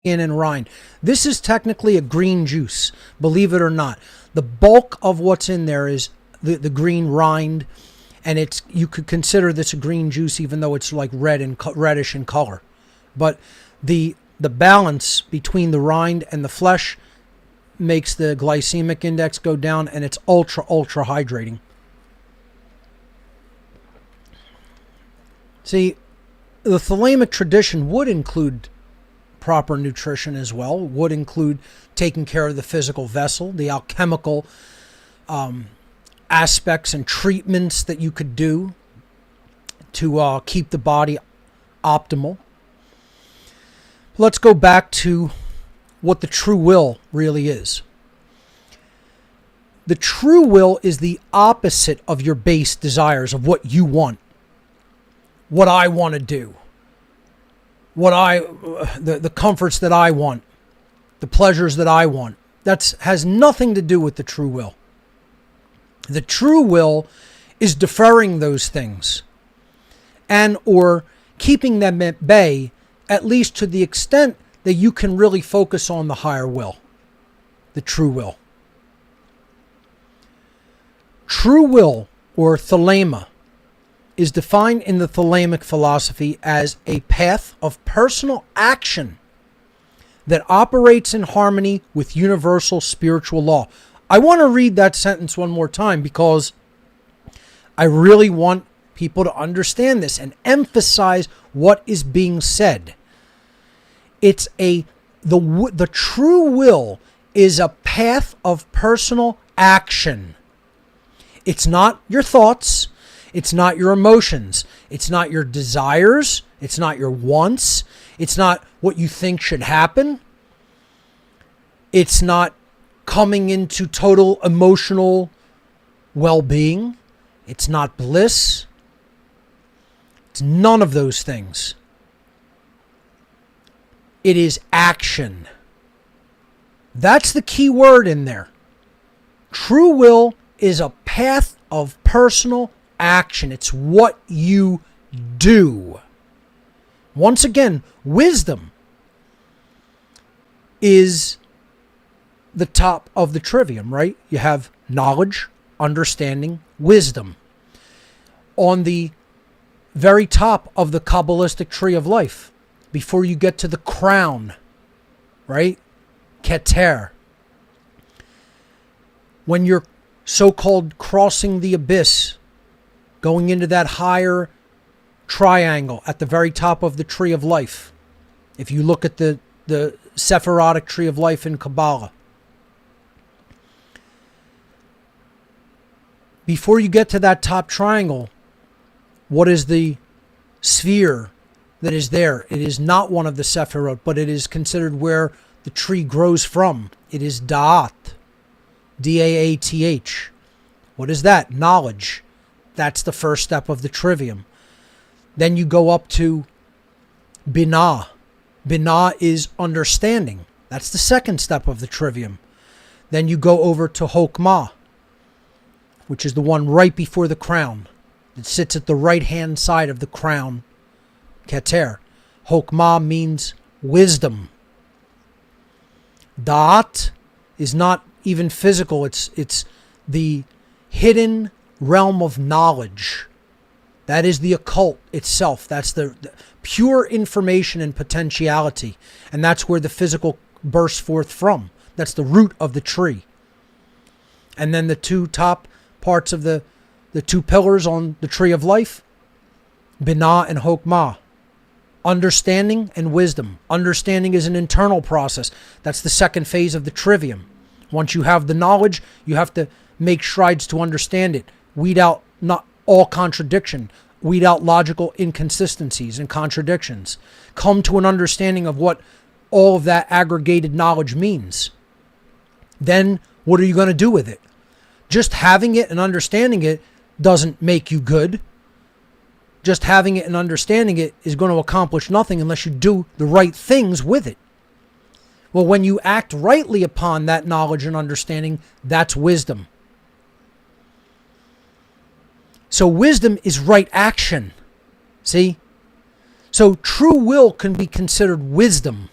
in and rind. This is technically a green juice, believe it or not. The bulk of what's in there is the green rind, and you could consider this a green juice even though it's like reddish in color. But the balance between the rind and the flesh makes the glycemic index go down, and it's ultra hydrating. See, the Thelemic tradition would include proper nutrition as well, would include taking care of the physical vessel, the alchemical aspects and treatments that you could do to keep the body optimal. Let's go back to what the true will really is. The true will is the opposite of your base desires, of what you want, what I want to do, the comforts that I want, the pleasures that I want. That has nothing to do with the true will. The true will is deferring those things and or keeping them at bay, at least to the extent that you can really focus on the higher will, the true will. True will, or Thelema, is defined in the Thelemic philosophy as a path of personal action that operates in harmony with universal spiritual law. I want to read that sentence one more time because I really want people to understand this and emphasize what is being said. It's the true will is a path of personal action. It's not your thoughts. It's not your emotions. It's not your desires. It's not your wants. It's not what you think should happen. It's not coming into total emotional well-being. It's not bliss. It's none of those things. It is action. That's the key word in there. True will is a path of personal action. It's what you do. Once again, wisdom is the top of the trivium, right? You have knowledge, understanding, wisdom. On the very top of the Kabbalistic tree of life, before you get to the crown, right? Keter. When you're so-called crossing the abyss, going into that higher triangle at the very top of the tree of life. If you look at the Sephirotic tree of life in Kabbalah. Before you get to that top triangle, what is the sphere that is there? It is not one of the Sephirot, but it is considered where the tree grows from. It is Da'at. D-A-A-T-H. What is that? Knowledge. That's the first step of the trivium. Then you go up to Binah. Binah is understanding. That's the second step of the trivium. Then you go over to Hokmah, which is the one right before the crown. It sits at the right-hand side of the crown, Keter. Hokmah means wisdom. Da'at is not even physical. It's the hidden realm of knowledge. That is the occult itself. That's the pure information and potentiality. And that's where the physical bursts forth from. That's the root of the tree. And then the two top parts of the two pillars on the tree of life, Binah and Hokmah. Understanding and wisdom. Understanding is an internal process. That's the second phase of the trivium. Once you have the knowledge, you have to make strides to understand it. Weed out not all contradiction. Weed out logical inconsistencies and contradictions. Come to an understanding of what all of that aggregated knowledge means. Then what are you going to do with it? Just having it and understanding it doesn't make you good. Just having it and understanding it is going to accomplish nothing unless you do the right things with it. Well, when you act rightly upon that knowledge and understanding, that's wisdom. So wisdom is right action. See? So true will can be considered wisdom.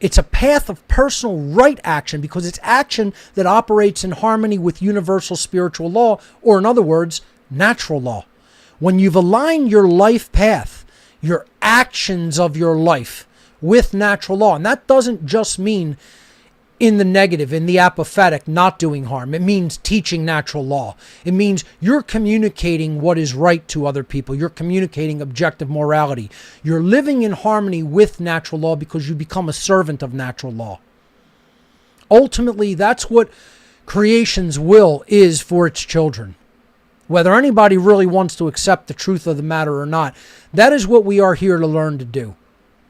It's a path of personal right action because it's action that operates in harmony with universal spiritual law, or in other words, natural law. When you've aligned your life path, your actions of your life with natural law, and that doesn't just mean in the negative, in the apathetic, not doing harm. It means teaching natural law. It means you're communicating what is right to other people. You're communicating objective morality. You're living in harmony with natural law because you become a servant of natural law. Ultimately, that's what creation's will is for its children. Whether anybody really wants to accept the truth of the matter or not, that is what we are here to learn to do.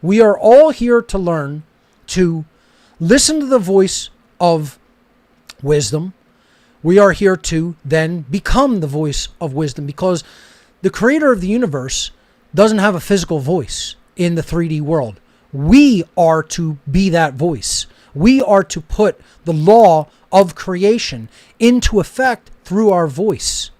We are all here to learn to listen to the voice of wisdom. We are here to then become the voice of wisdom because the creator of the universe doesn't have a physical voice in the 3D world. We are to be that voice. We are to put the law of creation into effect through our voice.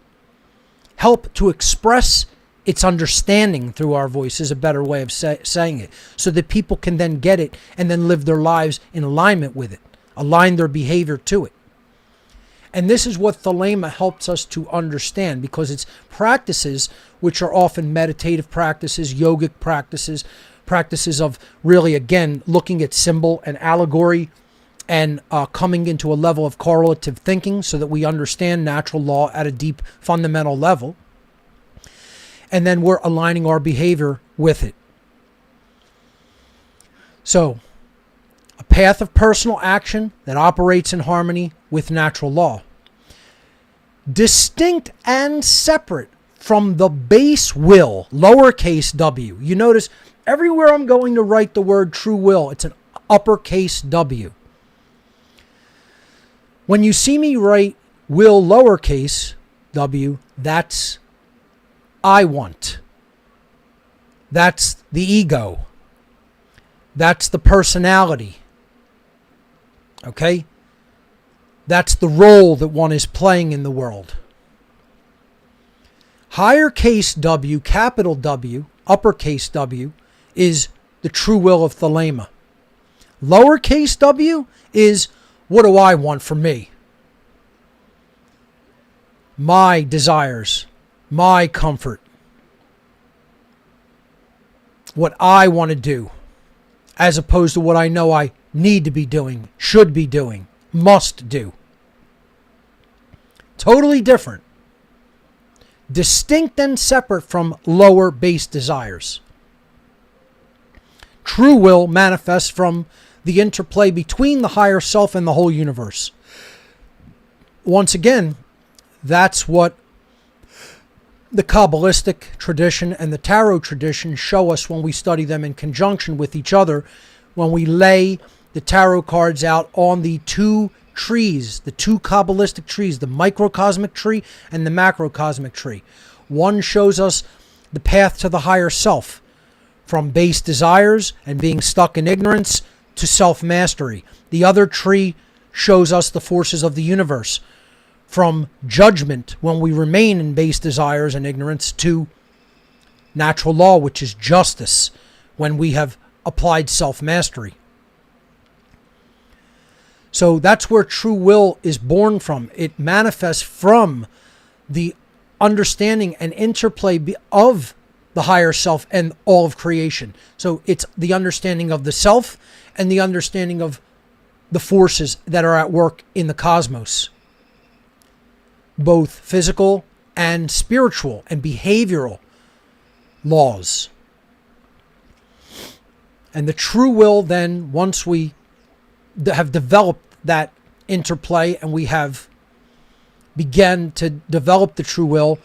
Help to express its understanding through our voice is a better way of saying it, so that people can then get it and then live their lives in alignment with it, align their behavior to it. And this is what Thelema helps us to understand, because it's practices which are often meditative practices, yogic practices, practices of really, again, looking at symbol and allegory and coming into a level of correlative thinking so that we understand natural law at a deep fundamental level. And then we're aligning our behavior with it. So, a path of personal action that operates in harmony with natural law. Distinct and separate from the base will, lowercase w. You notice everywhere I'm going to write the word true will, it's an uppercase W. When you see me write will lowercase w, that's I want. That's the ego. That's the personality. Okay? That's the role that one is playing in the world. Higher case W, capital W, uppercase W, is the true will of Thelema. Lowercase w is what do I want for me? My desires. My comfort, what I want to do, as opposed to what I know I need to be doing, should be doing, must do. Totally different. Distinct and separate from lower base desires. True will manifests from the interplay between the higher self and the whole universe. Once again, that's what the Kabbalistic tradition and the Tarot tradition show us when we study them in conjunction with each other, when we lay the tarot cards out on the two trees, the two Kabbalistic trees, the microcosmic tree and the macrocosmic tree. One shows us the path to the higher self, from base desires and being stuck in ignorance to self-mastery. The other tree shows us the forces of the universe, from judgment when we remain in base desires and ignorance to natural law, which is justice when we have applied self-mastery. So that's where true will is born from. It manifests from the understanding and interplay of the higher self and all of creation. So it's the understanding of the self and the understanding of the forces that are at work in the cosmos, both physical and spiritual and behavioral laws. And the true will then, once we have developed that interplay and we have begun to develop the true will,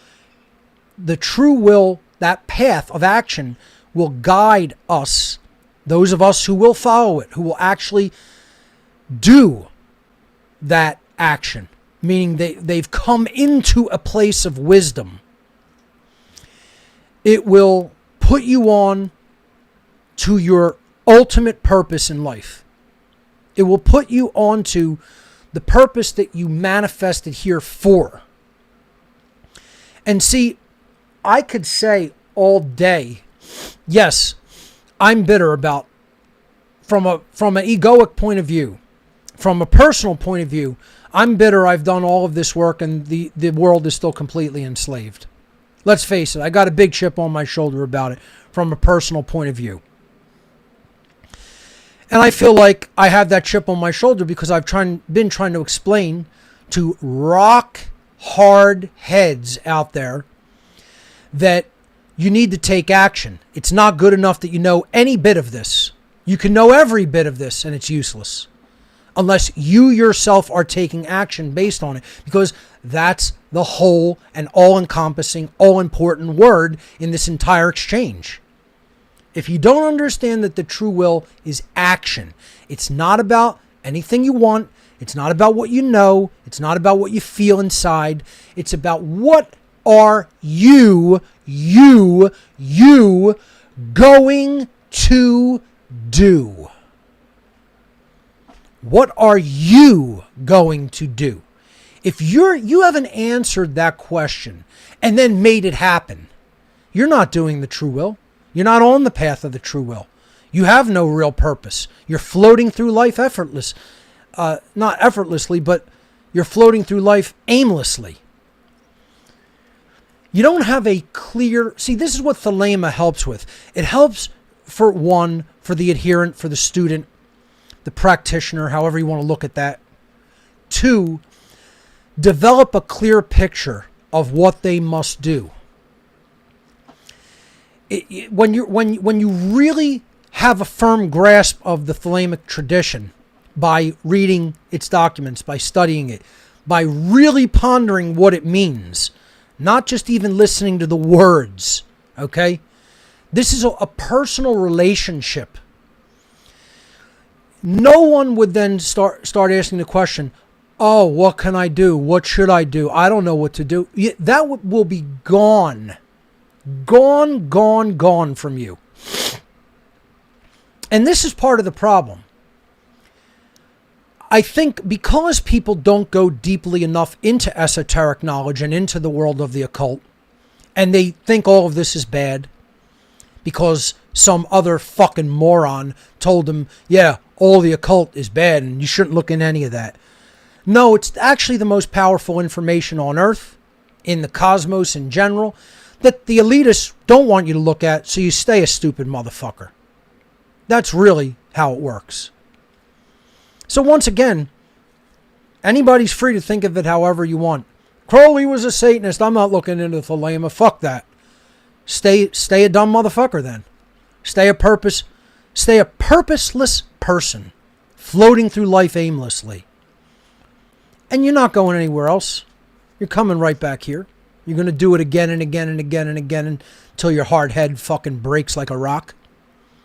that path of action will guide us, those of us who will follow it, who will actually do that action, meaning they've come into a place of wisdom. It will put you on to your ultimate purpose in life. It will put you on to the purpose that you manifested here for. And see, I could say all day, yes, I'm bitter about, from an egoic point of view, from a personal point of view, I'm bitter I've done all of this work and the world is still completely enslaved. Let's face it, I got a big chip on my shoulder about it from a personal point of view. And I feel like I have that chip on my shoulder because I've been trying to explain to rock hard heads out there that you need to take action. It's not good enough that you know any bit of this. You can know every bit of this and it's useless unless you yourself are taking action based on it, because that's the whole and all-encompassing, all-important word in this entire exchange. If you don't understand that the true will is action, it's not about anything you want, it's not about what you know, it's not about what you feel inside, it's about what are you going to do? What are you going to do? If you haven't answered that question and then made it happen, you're not doing the true will. You're not on the path of the true will. You have no real purpose. You're floating through life not effortlessly, but you're floating through life aimlessly. You don't have a clear... See, this is what Thelema helps with. It helps for the adherent, for the student, the practitioner, however you want to look at that. 2, develop a clear picture of what they must do. When you really have a firm grasp of the Thelemic tradition by reading its documents, by studying it, by really pondering what it means, not just even listening to the words, okay? This is a personal relationship. No one would then start asking the question, oh, what can I do? What should I do? I don't know what to do. That will be gone. Gone from you. And this is part of the problem. I think because people don't go deeply enough into esoteric knowledge and into the world of the occult, and they think all of this is bad because some other fucking moron told them, yeah, all the occult is bad and you shouldn't look in any of that. No, it's actually the most powerful information on Earth, in the cosmos in general, that the elitists don't want you to look at, so you stay a stupid motherfucker. That's really how it works. So once again, anybody's free to think of it however you want. Crowley was a Satanist. I'm not looking into Thelema. Fuck that. Stay a dumb motherfucker then. Stay a purposeless person, floating through life aimlessly. And you're not going anywhere else. You're coming right back here. You're going to do it again and again and again and again until your hard head fucking breaks like a rock.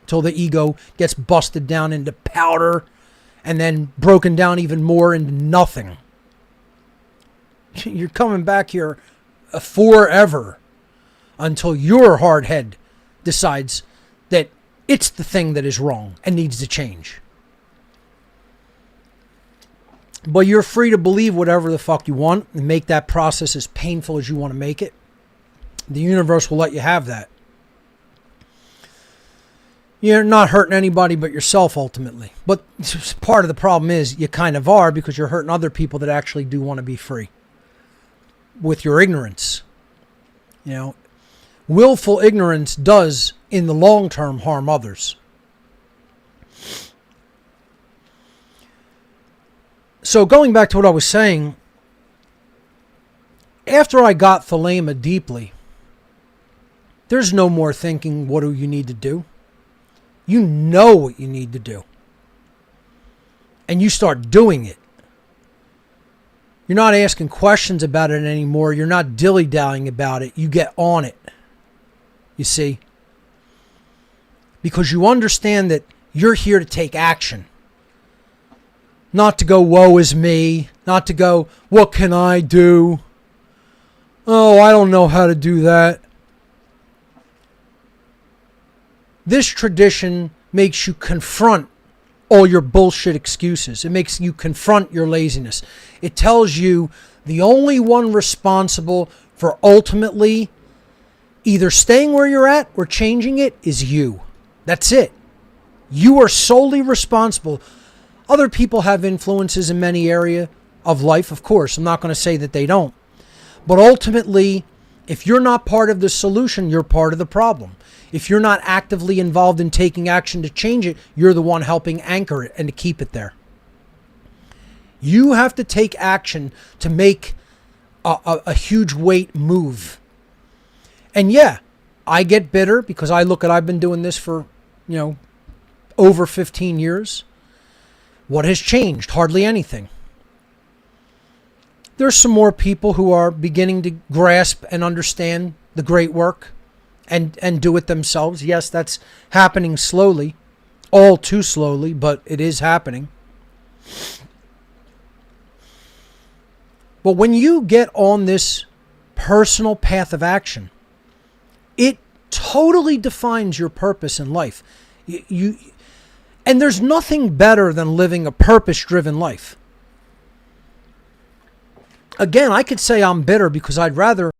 Till the ego gets busted down into powder and then broken down even more into nothing. You're coming back here forever until your hard head decides that it's the thing that is wrong and needs to change. But you're free to believe whatever the fuck you want and make that process as painful as you want to make it. The universe will let you have that. You're not hurting anybody but yourself ultimately. But part of the problem is you kind of are, because you're hurting other people that actually do want to be free with your ignorance. You know, willful ignorance does in the long term harm others. So going back to what I was saying, after I got Thelema deeply, there's no more thinking, what do you need to do? You know what you need to do. And you start doing it. You're not asking questions about it anymore. You're not dilly-dallying about it. You get on it. You see? Because you understand that you're here to take action. Not to go, woe is me. Not to go, what can I do? Oh, I don't know how to do that. This tradition makes you confront all your bullshit excuses. It makes you confront your laziness. It tells you the only one responsible for ultimately either staying where you're at or changing it is you. That's it. You are solely responsible. Other people have influences in many areas of life, of course. I'm not going to say that they don't. But ultimately, if you're not part of the solution, you're part of the problem. If you're not actively involved in taking action to change it, you're the one helping anchor it and to keep it there. You have to take action to make a huge weight move. And yeah, I get bitter because I've been doing this for, over 15 years. What has changed? Hardly anything. There's some more people who are beginning to grasp and understand the great work and do it themselves. Yes, that's happening slowly, all too slowly, but it is happening. But when you get on this personal path of action, it totally defines your purpose in life. And there's nothing better than living a purpose-driven life. Again, I could say I'm bitter because I'd rather